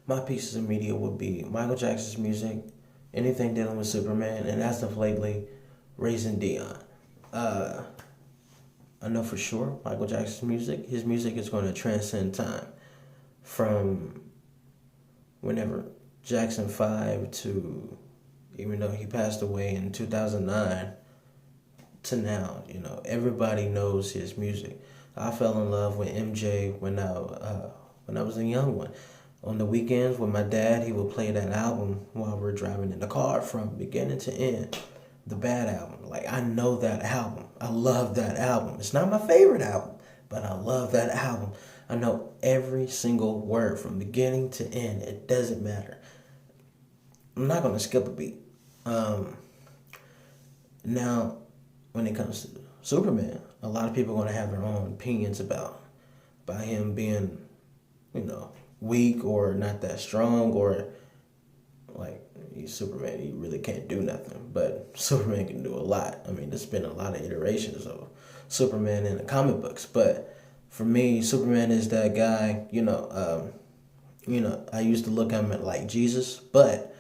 My pieces of media would be Michael Jackson's music, anything dealing with Superman, and as of lately, Raising Dion. Uh, I know for sure Michael Jackson's music, his music is going to transcend time from whenever Jackson 5 to, even though he passed away in 2009, to now. Everybody knows his music. I fell in love with MJ when I was a young one. On the weekends with my dad, he would play that album while we're driving in the car from beginning to end. The Bad Album. Like, I know that album. I love that album. It's not my favorite album, but I love that album. I know every single word from beginning to end. It doesn't matter. I'm not going to skip a beat. Now, when it comes to Superman, a lot of people are going to have their own opinions about him being, weak or not that strong, or like he's Superman, he really can't do nothing. But Superman can do a lot. I mean, there's been a lot of iterations of Superman in the comic books, but for me, Superman is that guy. I used to look at him like Jesus, but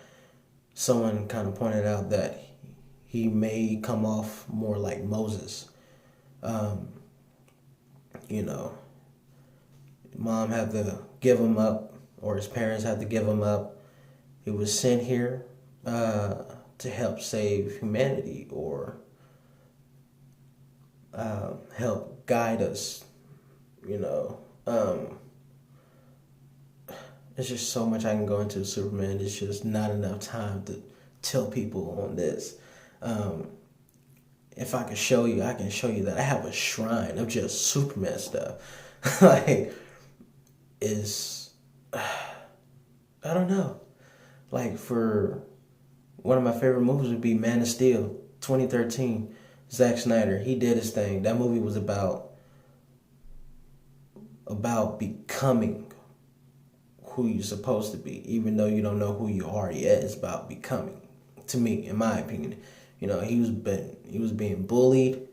someone kind of pointed out that he may come off more like Moses. Um, you know, Mom had to give him up, or his parents had to give him up. He was sent here to help save humanity, or help guide us. You know, there's just so much I can go into Superman. It's just not enough time to tell people on this. If I could show you, I can show you that I have a shrine of just Superman stuff. Like, is I don't know. Like, for one of my favorite movies would be Man of Steel, 2013. Zack Snyder, he did his thing. That movie was about becoming who you're supposed to be, even though you don't know who you are yet. It's about becoming. To me, in my opinion, he was being bullied.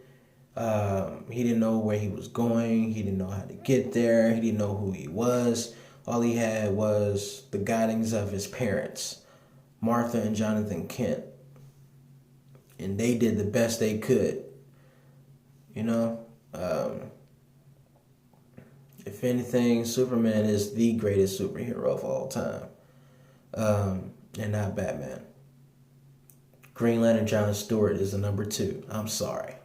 He didn't know where he was going. He didn't know how to get there. He didn't know who he was. All he had was the guidance of his parents, Martha and Jonathan Kent, and they did the best they could. If anything, Superman is the greatest superhero of all time, and not Batman. Green Lantern John Stewart is the number 2. I'm sorry.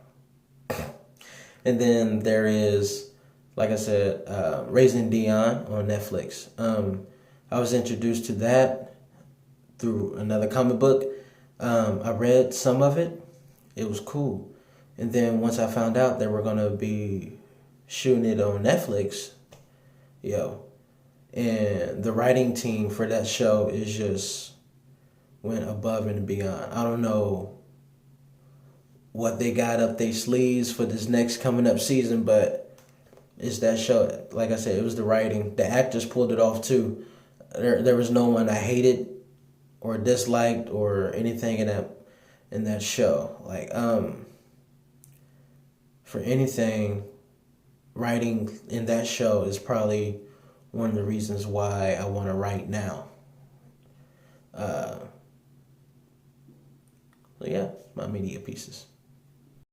And then there is, like I said, Raising Dion on Netflix. I was introduced to that through another comic book. I read some of it. It was cool. And then once I found out they were going to be shooting it on Netflix, and the writing team for that show is just went above and beyond. I don't know what they got up their sleeves for this next coming up season, but it's that show. Like I said, it was the writing. The actors pulled it off too. There was no one I hated or disliked or anything in that show. Like, for anything, writing in that show is probably one of the reasons why I want to write now. So yeah, my media pieces.